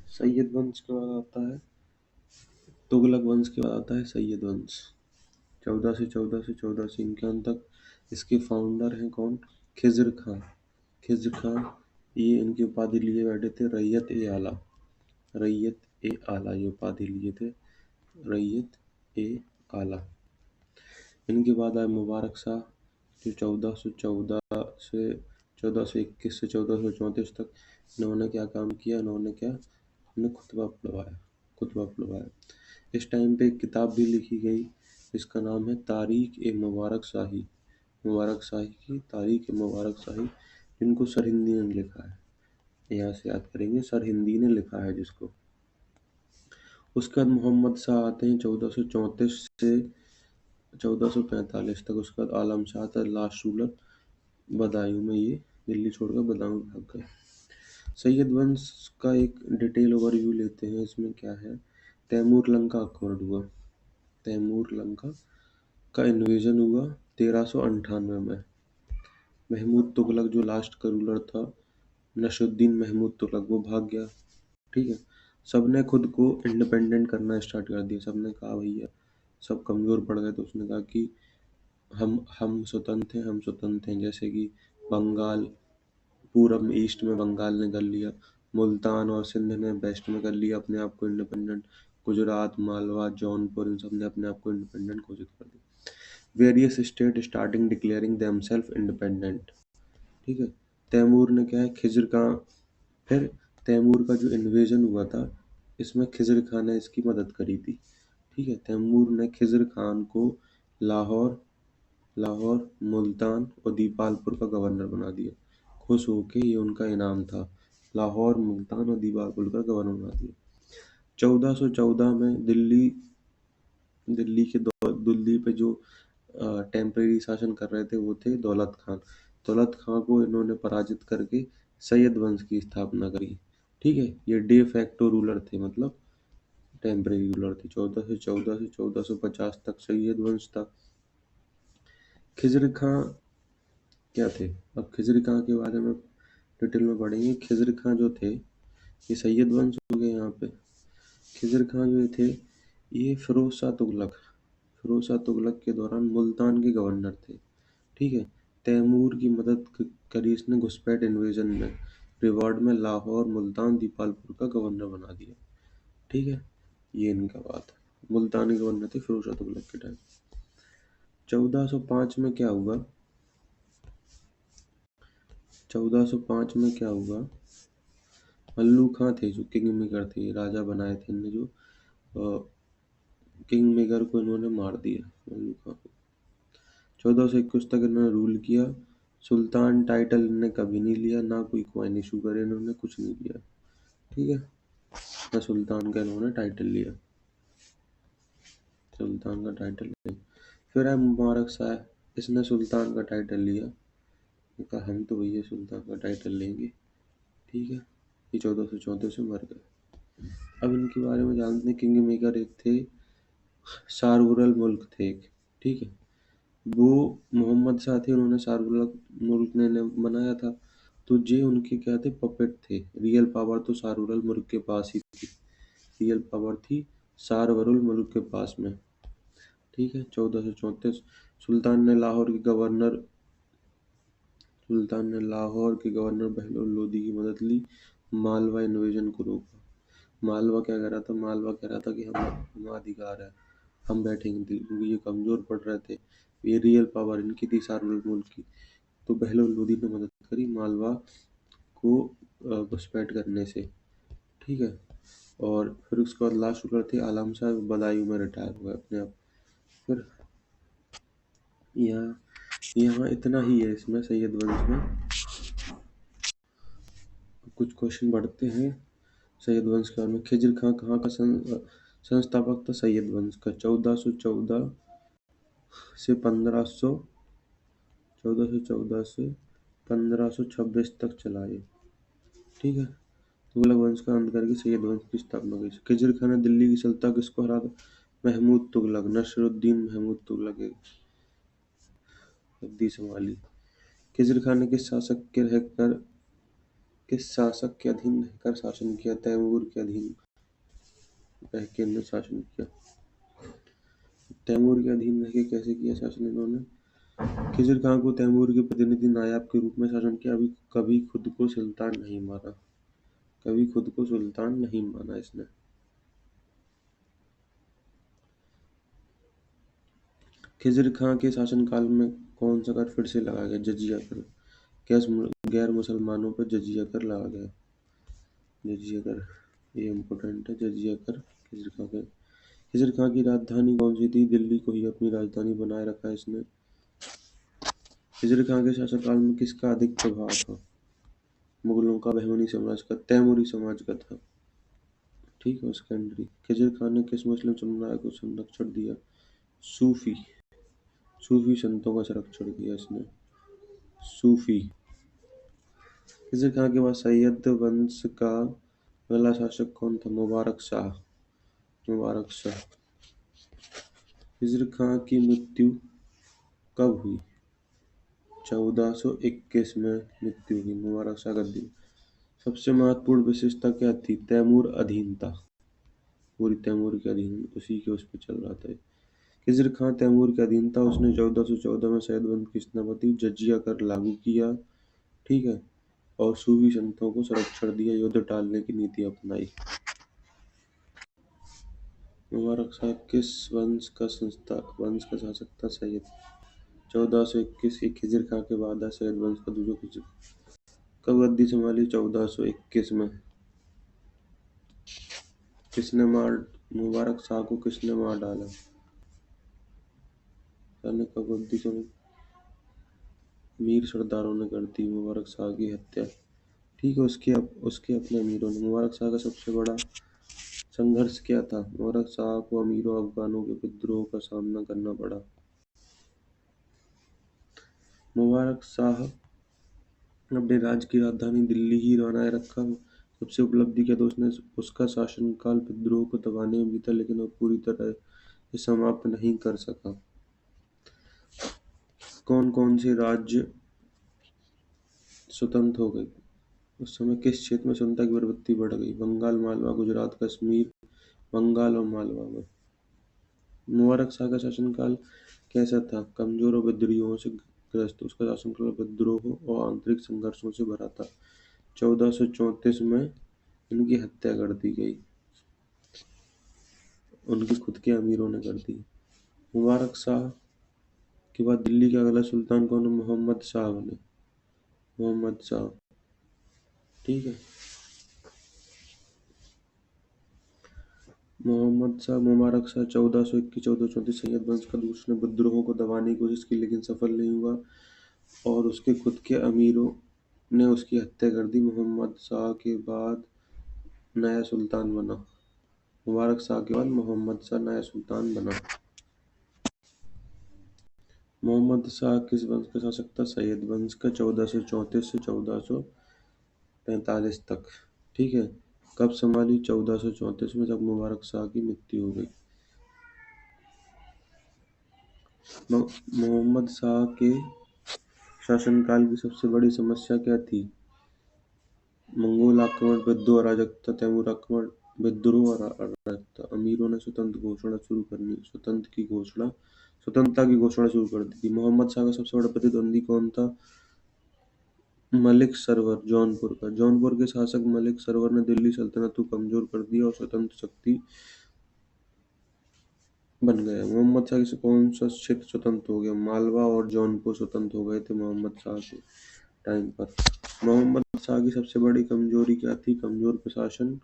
सैयद वंश के बाद आता है तुगलक वंश, के बाद आता है सैयद वंश। 1400 से 1451 तक इसके फाउंडर हैं कौन? खिज़्र खां। खिज़्र खां, ये इनकी उपाधि लिए बैठे थे रैयत ए आला। रैयत ए आला ये उपाधि लिए थे, रैयत ए आला। इनके बाद आए मुबारक शाह, जो 1414 से 1421 से 1434 तक इन्होंने क्या काम किया? इन्होंने खुतबा पढ़वाया। इस टाइम पे एक किताब भी लिखी गई जिसका नाम है तारीख ए मुबारक शाही। मुबारक शाही की तारीख ए मुबारक शाही, जिनको सर हिंदी ने लिखा है, यहाँ से याद करेंगे, सर हिंदी ने लिखा है जिसको। उसके बाद मोहम्मद शाह आते हैं 1434 से 1445 तक। उसके बाद आलम शाह था, लास्ट रूलर। बदायूं में ये दिल्ली छोड़कर बदायूं भाग गए। सैयद वंश का एक डिटेल ओवरव्यू लेते हैं। इसमें क्या है? तैमूर लंका अकबर हुआ। तैमूर लंका का इन्वेजन हुआ 1398 में। महमूद तुगलक जो लास्ट का रूलर था, नसरुद्दीन महमूद तुगलक, वो भाग गया। ठीक है, सबने खुद को इंडिपेंडेंट करना स्टार्ट कर दिया। सबने कहा भैया, सब कमज़ोर पड़ गए तो उसने कहा कि हम स्वतंत्र हैं, हम स्वतंत्र हैं। जैसे कि बंगाल पूरब में, ईस्ट में बंगाल ने कर लिया, मुल्तान और सिंध ने वेस्ट में कर लिया अपने आप को इंडिपेंडेंट, गुजरात, मालवा, जौनपुर, इन सब ने अपने आप को इंडिपेंडेंट घोषित कर दिया। Various state starting declaring themselves independent. ठीक है, तैमूर ने क्या है, खिज़्र खां, फिर तैमूर का जो इन्वेजन हुआ था, इसमें खिज़्र खान ने इसकी मदद करी थी। ठीक है, तैमूर ने खिज़्र खान को लाहौर, मुल्तान और दीपालपुर का गवर्नर बना दिया। खुश होके, ये उनका इनाम था, लाहौर, मुल्तान और दीपालपुर का गवर्नर बना दिया। 1414 में दिल्ली पे जो टेम्परेरी शासन कर रहे थे वो थे दौलत खान। दौलत खां को इन्होंने पराजित करके सैयद वंश की स्थापना करी। ठीक है, ये डे फैक्टो रूलर थे, मतलब टेम्परेरी रूलर थे। 1414 से 1450 तक सैयद वंश था। खिज़्र खां क्या थे? अब खिज़्र खां के बारे में डिटेल में पढ़ेंगे। खिज़्र खां जो थे, ये सैयद वंश हो गए यहाँ पे। खिज़्र खां जो थे, ये फिरोज शाह तुगलक के दौरान मुल्तान के गवर्नर थे। ठीक है, तैमूर की मदद करी इसने घुसपैठ इन्वेजन में। रिवॉर्ड में लाहौर, मुल्तान, दीपालपुर का गवर्नर बना दिया। ठीक है, ये इनका बात है। मुल्तानी गवर्नर थे फिरोज शाह तुगलक के टाइम। 1405 में क्या हुआ? 1405 में क्या हुआ? मल्लू खां थे जो किंग मेकर थे, राजा बनाए थे इनने, जो किंग मेकर को इन्होंने मार दिया, मल्लू खां को। 1421 तक इन्होंने रूल किया। सुल्तान टाइटल इन्होंने कभी नहीं लिया, ना कोई कॉइन इशू करे इन्होंने, कुछ नहीं किया। ठीक है, ना सुल्तान का इन्होंने टाइटल लिया, सुल्तान का टाइटल लिया। फिर है मुबारक शाह, इसने सुल्तान का टाइटल लिया, कहा हम तो भैया सुल्तान का टाइटल लेंगे। ठीक है, ये 1434 में मर गए। अब इनके बारे में जानते हैं। किंग मेकर एक थे, शारवुरल मुल्क थे एक। ठीक है, वो मोहम्मद शाह थे, उन्होंने शारवुरल मुल्क ने बनाया था। तो ये उनके क्या थे? पपेट थे। रियल पावर तो शारवुरल मुल्क के पास ही थी, रियल पावर थी शारवरुल मुल्क के पास में। ठीक है, 1434 सुल्तान ने लाहौर के गवर्नर बहलोल लोदी की मदद ली, मालवा इन्वेजन को रोका। मालवा क्या कह रहा था? मालवा कह रहा था कि हमारा अधिकार है, हम बैठेंगे दिल्ली, क्योंकि ये कमज़ोर पड़ रहे थे। ये रियल पावर इनकी थी शारवरुल मुल्क की। तो बहलोल लोदी ने मदद करी मालवा को घुसपैठ करने से। ठीक है, और फिर उसके बाद लास्ट रूलर थे आलम शाह, बदायूं में रिटायर हुए अपने आप। फिर यहाँ इतना ही है इसमें, सैयद वंश में। कुछ क्वेश्चन बढ़ते हैं सैयद वंश के बारे में। खिज़्र खां कहाँ का संस्थापक था सैयद वंश का? 1414 से 1526 तक चला ये। ठीक है, तुगलक वंश का अंत करके सैयद वंश की स्थापना की। खिज़्र खां ने दिल्ली की सल्तनत किसको हरा था? महमूद तुगलक, नसरुद्दीन महमूद तुगलक एक गद्दी संभाली। खिज़्र खां ने किस शासक के रहकर किस शासक के अधीन रहकर शासन किया? तैमूर के अधीन रह के इन्होंने शासन किया। तैमूर के अधीन रह के कैसे किया शासन इन्होंने? खिज़िर खां को तैमूर के प्रतिनिधि नायाब के रूप में शासन किया। अभी कभी खुद को सुल्तान नहीं माना, कभी खुद को सुल्तान नहीं माना इसने। खिज़िर खां के शासनकाल में कौन सा कर फिर से लगाया गया? जजिया कर। गैर मुसलमानों पर जजिया कर लगा गया। जजिया कर, ये इम्पोर्टेंट है। जजिया कर खिज़िर खां के। खिज़िर खां की राजधानी कौन सी थी? दिल्ली को ही अपनी राजधानी बनाए रखा इसने। खिज़िर खां के शासनकाल में किसका अधिक प्रभाव था? मुगलों का, बहमनी समाज का, तैमूरी समाज का था। ठीक है, सेकेंडरी। खिज़िर खां ने किस मुस्लिम समुदाय को संरक्षण दिया? सूफी संतों का संरक्षण किया इसने। सूफी। खिज़िर खां के बाद सैयद वंश का पहला शासक कौन था? मुबारक शाह। खिज़िर खां की मृत्यु कब हुई? 1421 में मृत्यु हुई मुबारक शाह गद्दी। सबसे महत्वपूर्ण विशेषता क्या थी? तैमूर अधीनता, पूरी तैमूर के अधीन, उसी के उस पर चल रहा था। खिज़िर खां तैमूर के अधीन था। उसने 1414 में सैयद वंश की स्थापना, जजिया कर लागू किया, ठीक है, और सूफी संतों को संरक्षण दिया, युद्ध टालने की नीति अपनाई। मुबारक शाह किस वंश का शासक था? सैयद। 1421 की खिज़िर खां के बाद सैयद वंश का दूसरा खिज़िर। कब गद्दी संभाली? 1421 में। मुबारक शाह को किसने मार डाला? कब गद्दी संभाली? मीर सरदारों ने कर दी मुबारक शाह की हत्या। ठीक है, उसके अपने अमीरों ने। मुबारक शाह का सबसे बड़ा संघर्ष क्या था? मुबारक शाह को अमीरों अफगानों के विद्रोह का सामना करना पड़ा। मुबारक शाह अपने राज्य की राजधानी दिल्ली ही बनाए रखा। सबसे उपलब्धि क्या? तो उसका शासनकाल विद्रोह को दबाने में बीता, लेकिन वह पूरी तरह से समाप्त नहीं कर सका। कौन कौन से राज्य स्वतंत्र हो गए? उस समय किस क्षेत्र में स्वतंत्रता की प्रवृत्ति बढ़ गई? बंगाल, मालवा, गुजरात, कश्मीर। बंगाल और मालवा में। मुबारक शाह का शासनकाल कैसा था? कमजोर और विद्रोहियों से ग्रस्त। उसका शासनकाल विद्रोह और आंतरिक संघर्षों से भरा था। 1434 में इनकी हत्या कर दी गई, उनके खुद के अमीरों ने कर दी। मुबारक शाह के बाद दिल्ली का अगला सुल्तान कौन है? मोहम्मद शाह बने। मोहम्मद शाह, ठीक है। मोहम्मद शाह, मुबारक शाह 1421-1434 सैयद वंश का दूसरे विद्रोहों को दबाने की कोशिश की, लेकिन सफल नहीं हुआ और उसके खुद के अमीरों ने उसकी हत्या कर दी। मोहम्मद शाह के बाद नया सुल्तान बना। मुबारक शाह के बाद मोहम्मद शाह नया सुल्तान बना। मोहम्मद शाह किस वंश का शासक था? सैयद वंश का। 1434 से 1445 तक, ठीक है। कब संभाली? 1434 में, जब मुबारक शाह की मृत्यु हो गई। मोहम्मद शाह के शासनकाल की सबसे बड़ी समस्या क्या थी? मंगोल आक्रमण, विद्रोह, अराजकता। तैमूर आक्रमण, विद्रोह और अराजकता। अमीरों ने स्वतंत्रता की घोषणा शुरू कर दी थी। मोहम्मद शाह का सबसे बड़ा प्रतिद्वंदी कौन था? मलिक सरवर, जौनपुर का। जौनपुर के शासक मलिक सरवर ने दिल्ली सल्तनत को कमजोर कर दिया और स्वतंत्र शक्ति बन गया। मोहम्मद शाह से कौन सा क्षेत्र स्वतंत्र हो गया? मालवा और जौनपुर स्वतंत्र हो गए थे मोहम्मद शाह के टाइम पर। मोहम्मद शाह की सबसे बड़ी कमजोरी क्या थी? कमजोर प्रशासन,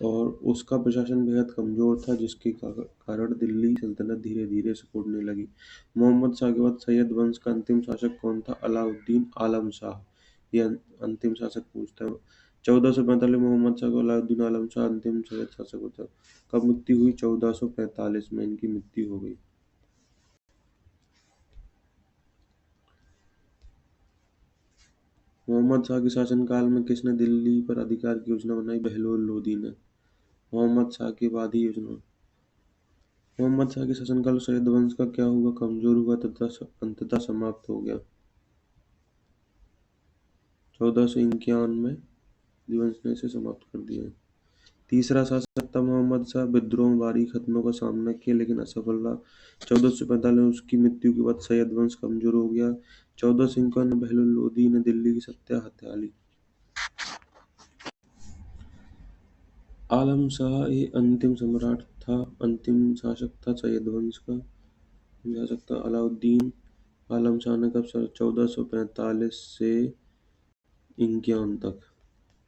और उसका प्रशासन बेहद कमजोर था, जिसके कारण दिल्ली सल्तनत धीरे धीरे सिकुड़ने लगी। मोहम्मद शाह के बाद सैयद वंश का अंतिम शासक कौन था? अलाउद्दीन आलम शाह, ये अंतिम शासक पूछता है। 1445 मोहम्मद शाह को अलाउद्दीन आलम शाह अंतिम सैयद शासक होता है। कब मृत्यु हुई? 1445 में इनकी मृत्यु हो गई। मोहम्मद शाह के शासनकाल में किसने दिल्ली पर अधिकार की योजना बनाई? बहलोल लोदी ने। मोहम्मद शाह के बाद ही योजना। मोहम्मद शाह के शासनकाल सैयद वंश का क्या हुआ? कमजोर हुआ तथा अंततः समाप्त हो गया। 1451 में दिवंश ने इसे समाप्त कर दिया। तीसरा शासक था मोहम्मद शाह। विद्रोह में भारी खतनों का सामना किया लेकिन असफल रहा। 1445 में उसकी मृत्यु के बाद सैयद वंश कमजोर हो गया। 1451 में बहलोल लोदी ने दिल्ली की सत्ता हथिया ली। आलम शाह ये अंतिम सम्राट था, अंतिम शासक था सैयद वंश का। शासक था अलाउद्दीन आलम शाह ने कब 1445 से 51 तक।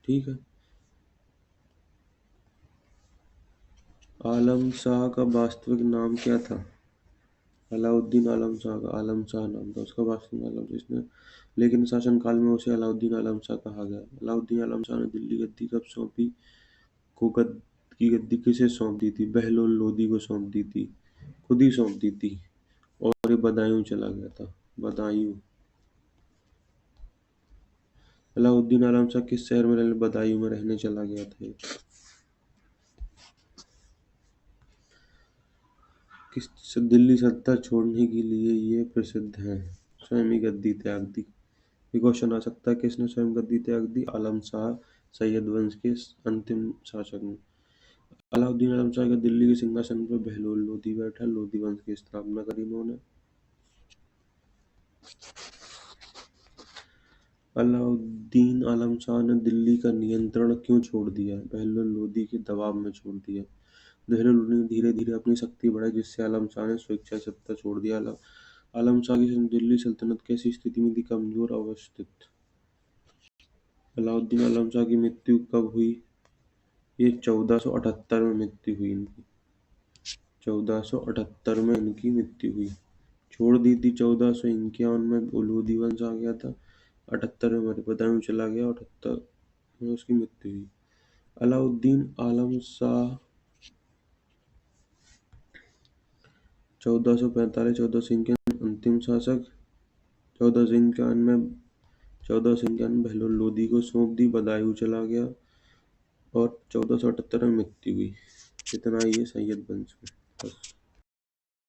ठीक है। आलम शाह का वास्तविक नाम क्या था? अलाउद्दीन आलम शाह का आलम शाह नाम था उसका, वास्तविक आलम जिसने, लेकिन शासनकाल में उसे अलाउद्दीन आलम शाह कहा गया। अलाउद्दीन आलम शाह ने दिल्ली गद्दी कब सौंपी? की गद्दी किसे सौंप दी थी? बहलोल लोदी को सौंप दी थी, खुद ही सौंप दी थी। और ये बदायूं चला गया था, बदायूं। अलाउद्दीन आलम शाह किस शहर में रहने? बदायूं में रहने चला गया था ये। किस दिल्ली सत्ता छोड़ने के लिए ये प्रसिद्ध है? स्वयं ही गद्दी त्याग दी। ये क्वेश्चन आ सकता है, किसने स्वयं गद्दी त्याग दी? आलम शाह, सैयद वंश के अंतिम शासक ने। अलाउद्दीन आलम शाह के दिल्ली के सिंहासन पर बहलोल लोदी बैठा। लोदी वंश की स्थापना करी इन्होंने। अलाउद्दीन आलम शाह ने दिल्ली का नियंत्रण क्यों छोड़ दिया? बहलोल लोदी के दबाव में छोड़ दिया। बहलोल लोदी ने धीरे धीरे अपनी शक्ति बढ़ाई जिससे आलम शाह ने स्वेच्छा से सत्ता छोड़ दिया। आलम शाह की दिल्ली सल्तनत कैसी स्थिति में थी? कमजोर अवस्थित। अलाउद्दीन आलम शाह की मृत्यु कब हुई? ये 1478 में मृत्यु हुई इनकी। 1478 में इनकी मृत्यु हुई। छोड़ दी थी 1451 में, लोदी वंश आ गया था। 78 में हमारे बदायूं चला गया, 78 में उसकी मृत्यु हुई। अलाउद्दीन आलम शाह 1445-1451 अंतिम शासक। 1451 बहलोल लोदी को सौंप दी, बदायूं चला गया और 1478 में मृत्यु हुई। इतना ही है सैयद वंश में, बस।